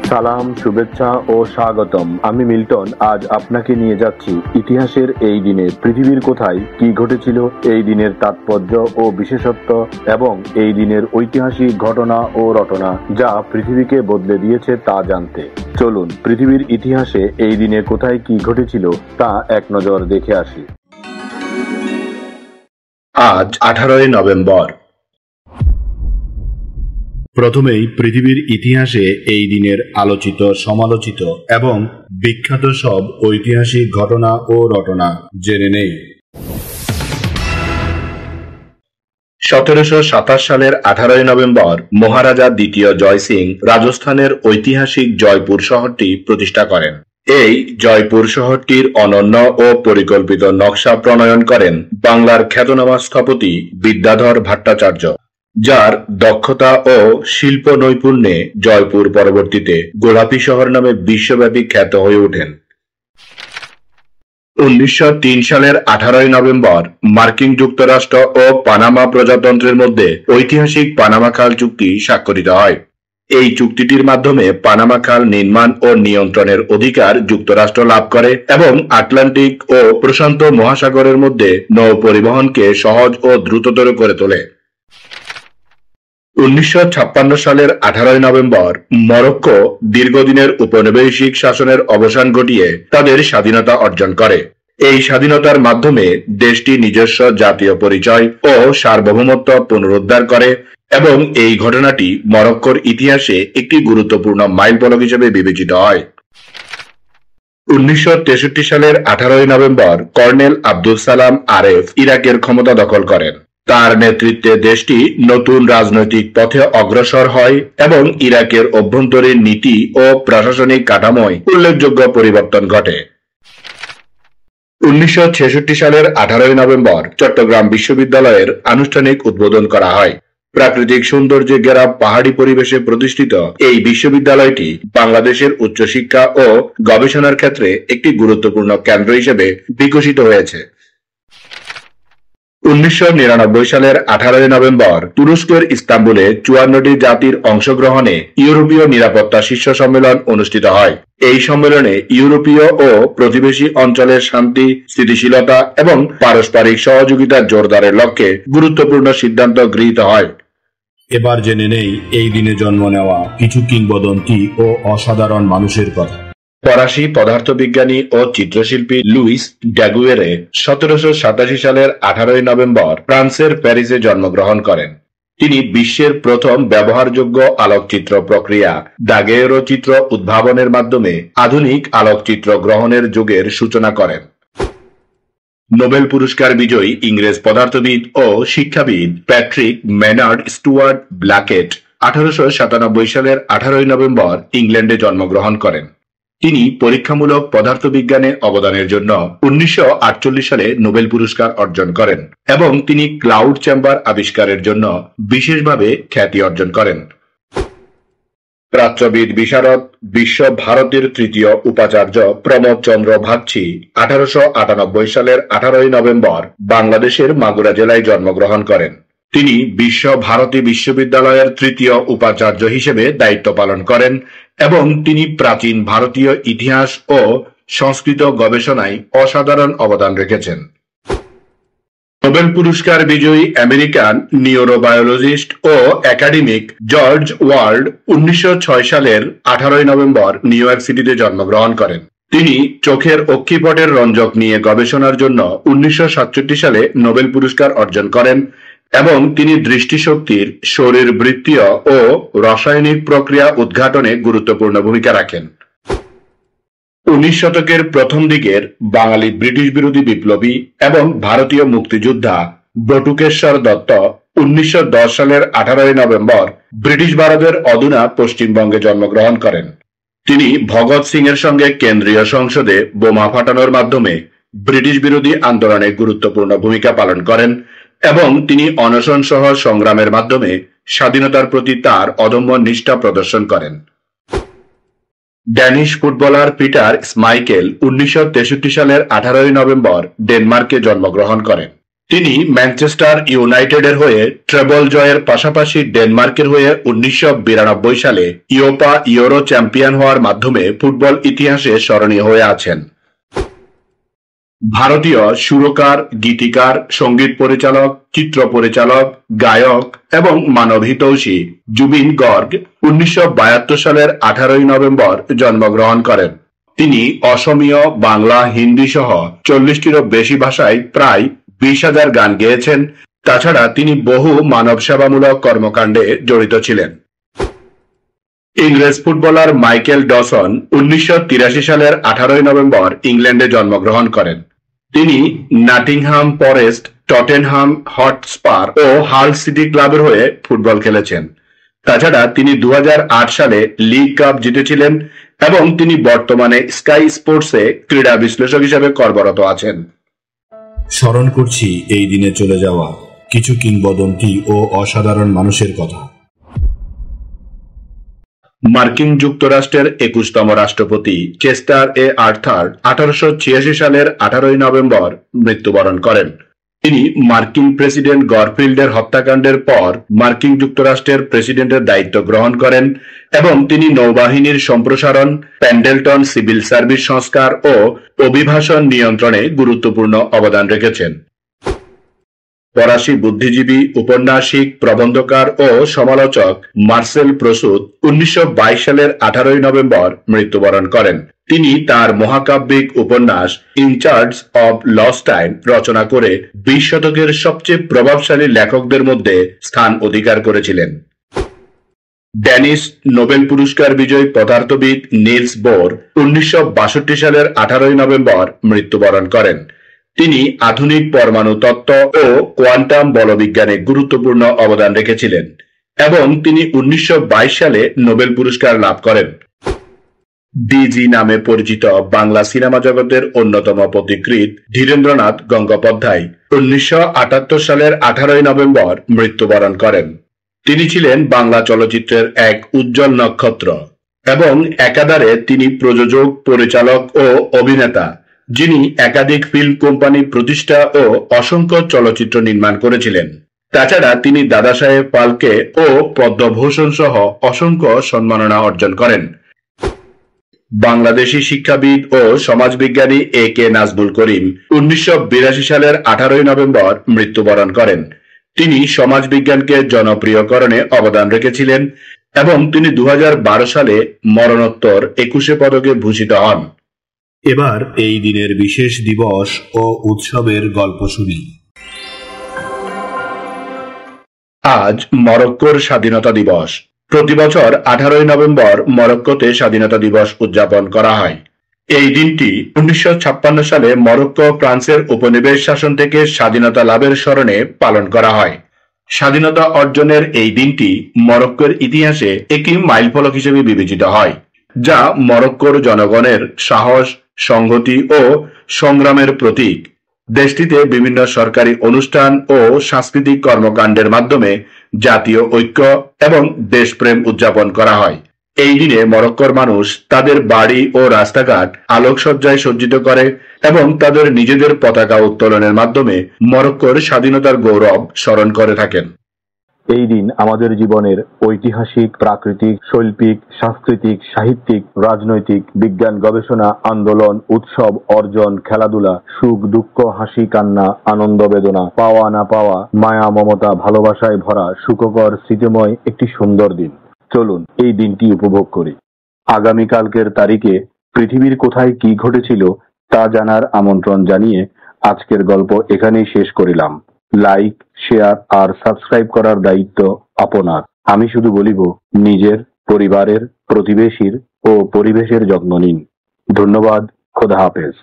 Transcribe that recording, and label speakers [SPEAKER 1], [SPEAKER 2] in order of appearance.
[SPEAKER 1] সালাম, শুভেচ্ছা ও স্বাগতম। আমি মিল্টন। আজ আপনাকে নিয়ে যাচ্ছি ইতিহাসের এই দিনে পৃথিবীর কোথায় কি ঘটেছিল, এই দিনের তাৎপর্য ও বিশেষত্ব এবং এই দিনের ঐতিহাসিক ঘটনা ও রটনা যা পৃথিবীকে বদলে দিয়েছে তা জানতে। চলুন পৃথিবীর ইতিহাসে এই দিনে কোথায় কি ঘটেছিল তা এক নজর দেখে আসি।
[SPEAKER 2] আজ 18 নভেম্বর।
[SPEAKER 3] প্রথমেই পৃথিবীর ইতিহাসে এই দিনের আলোচিত, সমালোচিত এবং বিখ্যাত সব ঐতিহাসিক ঘটনা ও রটনা জেনে নেই।
[SPEAKER 2] 1727 সালের 18 নভেম্বর মহারাজা দ্বিতীয় জয় সিং রাজস্থানের ঐতিহাসিক জয়পুর শহরটি প্রতিষ্ঠা করেন। এই জয়পুর শহরটির অনন্য ও পরিকল্পিত নকশা প্রণয়ন করেন বাংলার খ্যাতনামা স্থপতি বিদ্যাধর ভট্টাচার্য, যার দক্ষতা ও শিল্প নৈপুণ্যে জয়পুর পরবর্তীতে গোলাপী শহর নামে বিশ্বব্যাপী খ্যাত হয়ে ওঠেন। 1903 সালের 18 নভেম্বর মার্কিন যুক্তরাষ্ট্র ও পানামা প্রজাতন্ত্রের মধ্যে ঐতিহাসিক পানামা খাল চুক্তি স্বাক্ষরিত হয়। এই চুক্তিটির মাধ্যমে পানামা খাল নির্মাণ ও নিয়ন্ত্রণের অধিকার যুক্তরাষ্ট্র লাভ করে এবং আটলান্টিক ও প্রশান্ত মহাসাগরের মধ্যে নৌ পরিবহনকে সহজ ও দ্রুততর করে তোলে। 1956 সালের 18 নভেম্বর মরক্কো দীর্ঘদিনের উপনিবেশিক শাসনের অবসান ঘটিয়ে তাদের স্বাধীনতা অর্জন করে। এই স্বাধীনতার মাধ্যমে দেশটি নিজস্ব জাতীয় পরিচয় ও সার্বভৌমত্ব পুনরুদ্ধার করে এবং এই ঘটনাটি মরক্কোর ইতিহাসে একটি গুরুত্বপূর্ণ মাইলফলক হিসেবে বিবেচিত হয়। 1963 সালের 18 নভেম্বর কর্নেল আব্দুল সালাম আরেফ ইরাকের ক্ষমতা দখল করেন। তার নেতৃত্বে দেশটি নতুন রাজনৈতিক পথে অগ্রসর হয় এবং ইরাকের অভ্যন্তরীণ নীতি ও প্রশাসনিক কাঠামোয় উল্লেখযোগ্য পরিবর্তন ঘটে। 1966 সালের 18 নভেম্বর চট্টগ্রাম বিশ্ববিদ্যালয়ের আনুষ্ঠানিক উদ্বোধন করা হয়। প্রাকৃতিক সৌন্দর্যে ঘেরা পাহাড়ি পরিবেশে প্রতিষ্ঠিত এই বিশ্ববিদ্যালয়টি বাংলাদেশের উচ্চশিক্ষা ও গবেষণার ক্ষেত্রে একটি গুরুত্বপূর্ণ কেন্দ্র হিসেবে বিকশিত হয়েছে। 1999 সালের 18 নভেম্বর তুরস্কের ইস্তাম্বুলে 54টি জাতির অংশগ্রহণে ইউরোপীয় নিরাপত্তা শীর্ষ সম্মেলন অনুষ্ঠিত হয়। এই সম্মেলনে ইউরোপীয় ও প্রতিবেশী অঞ্চলের শান্তি, স্থিতিশীলতা এবং পারস্পরিক সহযোগিতা জোরদারের লক্ষ্যে গুরুত্বপূর্ণ সিদ্ধান্ত গৃহীত হয়।
[SPEAKER 3] এবার জেনে নেই এই দিনে জন্ম নেওয়া কিছু কিংবদন্তি ও অসাধারণ মানুষের কথা।
[SPEAKER 2] ফরাসি পদার্থবিজ্ঞানী ও চিত্রশিল্পী লুইস ড্যাগুয়েরে 1787 সালের 18 নভেম্বর ফ্রান্সের প্যারিসে জন্মগ্রহণ করেন। তিনি বিশ্বের প্রথম ব্যবহারযোগ্য আলোকচিত্র প্রক্রিয়া দাগেয়েরো চিত্র উদ্ভাবনের মাধ্যমে আধুনিক আলোকচিত্র গ্রহণের যুগের সূচনা করেন। নোবেল পুরস্কার বিজয়ী ইংরেজ পদার্থবিদ ও শিক্ষাবিদ প্যাট্রিক মেনার্ড স্টুয়ার্ট ব্ল্যাকেট 1897 সালের 18 নভেম্বর ইংল্যান্ডে জন্মগ্রহণ করেন। তিনি পরীক্ষামূলক পদার্থবিজ্ঞানে অবদানের জন্য 1948 সালে নোবেল পুরস্কার অর্জন করেন এবং তিনি ক্লাউড চেম্বার আবিষ্কারের জন্য বিশেষভাবে খ্যাতি অর্জন করেন। প্রাচ্যবিদ বিশারদ বিশ্ব ভারতীর তৃতীয় উপাচার্য প্রমোদ চন্দ্র বাগচি 1898 সালের 18 নভেম্বর বাংলাদেশের মাগুরা জেলায় জন্মগ্রহণ করেন। তিনি বিশ্ব ভারতী বিশ্ববিদ্যালয়ের তৃতীয় উপাচার্য হিসেবে দায়িত্ব পালন করেন এবং তিনি প্রাচীন ভারতীয় ইতিহাস ও সংস্কৃত গবেষণায় অসাধারণ অবদান রেখেছেন। নোবেল পুরস্কার বিজয়ী আমেরিকান নিউরোবায়োলজিস্ট ও একাডেমিক জর্জ ওয়ার্ল্ড 1906 সালের 18 নভেম্বর নিউ ইয়র্ক সিটিতে জন্মগ্রহণ করেন। তিনি চোখের অক্ষিপটের রঞ্জক নিয়ে গবেষণার জন্য 1967 সালে নোবেল পুরস্কার অর্জন করেন এবং তিনি দৃষ্টিশক্তির শরীরবৃত্তীয় ও রাসায়নিক প্রক্রিয়া উদ্ঘাটনে গুরুত্বপূর্ণ ভূমিকা রাখেন। 19 শতকের প্রথম দিকের বাঙালি ব্রিটিশ বিরোধী বিপ্লবী এবং ভারতীয় মুক্তিযোদ্ধা বটুকেশ্বর দত্ত 1910 সালের 18 নভেম্বর ব্রিটিশ ভারতের অধুনা পশ্চিমবঙ্গে জন্মগ্রহণ করেন। তিনি ভগৎ সিং এর সঙ্গে কেন্দ্রীয় সংসদে বোমা ফাটানোর মাধ্যমে ব্রিটিশ বিরোধী আন্দোলনে গুরুত্বপূর্ণ ভূমিকা পালন করেন এবং তিনি অনশন সহ সংগ্রামের মাধ্যমে স্বাধীনতার প্রতি তার অদম্য নিষ্ঠা প্রদর্শন করেন। ড্যানিশ ফুটবলার পিটার স্মাইকেল 1963 সালের 18 নভেম্বর ডেনমার্কে জন্মগ্রহণ করেন। তিনি ম্যানচেস্টার ইউনাইটেডের হয়ে ট্রেবল জয়ের পাশাপাশি ডেনমার্কের হয়ে 1992 সালে ইউরোপা ইউরো চ্যাম্পিয়ন হওয়ার মাধ্যমে ফুটবল ইতিহাসে স্মরণীয় হয়ে আছেন। ভারতীয় সুরকার, গীতিকার, সঙ্গীত পরিচালক, চিত্র পরিচালক, গায়ক এবং মানবহিতৈষী জুবিন গর্গ 1972 সালের 18 নভেম্বর জন্মগ্রহণ করেন। তিনি অসমীয়, বাংলা, হিন্দি সহ 40টিরও বেশি ভাষায় প্রায় 20,000 গান গেয়েছেন। তাছাড়া তিনি বহু মানব সেবামূলক কর্মকাণ্ডে জড়িত ছিলেন। ইংরেজ ফুটবলার মাইকেল ডসন 1983 সালের 18 নভেম্বর ইংল্যান্ডে জন্মগ্রহণ করেন। তিনি নটিংহাম ফরেস্ট, টটেনহাম হটস্পার ও হাল সিটি ক্লাবের হয়ে ফুটবল খেলেছেন। তাছাড়া তিনি 2008 সালে লিগ কাপ জিতেছিলেন এবং তিনি বর্তমানে স্কাই স্পোর্টসে ক্রীড়া বিশ্লেষক হিসেবে কর্মরত আছেন।
[SPEAKER 3] স্মরণ করছি এই দিনে চলে যাওয়া কিছু কিংবদন্তি ও অসাধারণ মানুষের কথা।
[SPEAKER 2] মার্কিন যুক্তরাষ্ট্রের 21তম রাষ্ট্রপতি চেস্টার এ আর্থার 1886 সালের 18 নভেম্বর মৃত্যুবরণ করেন। তিনি মার্কিন প্রেসিডেন্ট গরফিল্ডের হত্যাকাণ্ডের পর মার্কিন যুক্তরাষ্ট্রের প্রেসিডেন্টের দায়িত্ব গ্রহণ করেন এবং তিনি নৌবাহিনীর সম্প্রসারণ, পেন্ডেলটন সিভিল সার্ভিস সংস্কার ও অভিবাসন নিয়ন্ত্রণে গুরুত্বপূর্ণ অবদান রেখেছেন। ফরাসি বুদ্ধিজীবী, উপন্যাসিক, প্রবন্ধকার ও সমালোচক মার্সেল প্রসুত 1922 সালের 18 নভেম্বর মৃত্যুবরণ করেন। তিনি তার মহাকাব্যিক উপন্যাস ইনচার্জ অব লস্ট টাইম রচনা করে 20 শতকের সবচেয়ে প্রভাবশালী লেখকদের মধ্যে স্থান অধিকার করেছিলেন। ড্যানিশ নোবেল পুরস্কার বিজয়ী পদার্থবিদ নিলস বোর 1962 সালের 18 নভেম্বর মৃত্যুবরণ করেন। তিনি আধুনিক পরমাণু তত্ত্ব ও কোয়ান্টাম বলবিজ্ঞানে গুরুত্বপূর্ণ অবদান রেখেছিলেন এবং তিনি 1922 সালে নোবেল পুরস্কার লাভ করেন। ডিজি নামে পরিচিত বাংলা সিনেমা জগতের অন্যতম পথিকৃৎ ধীরেন্দ্রনাথ গঙ্গোপাধ্যায় 1978 সালের 18 নভেম্বর মৃত্যুবরণ করেন। তিনি ছিলেন বাংলা চলচ্চিত্রের এক উজ্জ্বল নক্ষত্র এবং একাধারে তিনি প্রযোজক, পরিচালক ও অভিনেতা, যিনি একাধিক ফিল্ম কোম্পানি প্রতিষ্ঠা ও অসংখ্য চলচ্চিত্র নির্মাণ করেছিলেন। তাছাড়া তিনি দাদা সাহেব ফালকে ও পদ্মভূষণ সহ অসংখ্য সম্মাননা অর্জন করেন। বাংলাদেশি শিক্ষাবিদ ও সমাজবিজ্ঞানী এ কে নাজমুল করিম 1982 সালের 18 নভেম্বর মৃত্যুবরণ করেন। তিনি সমাজবিজ্ঞানকে জনপ্রিয়করণে অবদান রেখেছিলেন এবং তিনি 2012 সালে মরণোত্তর 21 পদকে ভূষিত হন।
[SPEAKER 3] এবার এই দিনের বিশেষ দিবস ও উৎসবের গল্প শুনি।
[SPEAKER 2] আজ মরক্কোর স্বাধীনতা দিবস। প্রতি বছর 18 নভেম্বর মরক্কোতে স্বাধীনতা দিবস উদযাপন করা হয়। এই দিনটি 1956 সালে মরক্কো ফ্রান্সের উপনিবেশ শাসন থেকে স্বাধীনতা লাভের স্মরণে পালন করা হয়। স্বাধীনতা অর্জনের এই দিনটি মরক্কোর ইতিহাসে একটি মাইলফলক হিসেবে বিবেচিত হয়, যা মরক্কোর জনগণের সাহস, সংহতি ও সংগ্রামের প্রতীক। দেশটিতে বিভিন্ন সরকারি অনুষ্ঠান ও সাংস্কৃতিক কর্মকাণ্ডের মাধ্যমে জাতীয় ঐক্য এবং দেশপ্রেম উদযাপন করা হয়। এই দিনে মরক্কোর মানুষ তাদের বাড়ি ও রাস্তাঘাট আলোকসজ্জায় সজ্জিত করে এবং তাদের নিজেদের পতাকা উত্তোলনের মাধ্যমে মরক্কোর স্বাধীনতার গৌরব স্মরণ করে থাকেন।
[SPEAKER 1] এই দিন আমাদের জীবনের ঐতিহাসিক, প্রাকৃতিক, শৈল্পিক, সাংস্কৃতিক, সাহিত্যিক, রাজনৈতিক, বিজ্ঞান, গবেষণা, আন্দোলন, উৎসব, অর্জন, খেলাধুলা, সুখ, দুঃখ, হাসি, কান্না, আনন্দ, বেদনা, পাওয়া না পাওয়া, মায়া, মমতা, ভালোবাসায় ভরা সুখকর স্মৃতিময় একটি সুন্দর দিন। চলুন এই দিনটি উপভোগ করি। আগামীকালকের তারিখে পৃথিবীর কোথায় কি ঘটেছিল তা জানার আমন্ত্রণ জানিয়ে আজকের গল্প এখানেই শেষ করিলাম। লাইক, শেয়ার আর সাবস্ক্রাইব করার দায়িত্ব আপনার। আমি শুধু বলিব, নিজের, পরিবারের, প্রতিবেশীর ও পরিবেশের যত্ন নিন। ধন্যবাদ। খোদা হাফেজ।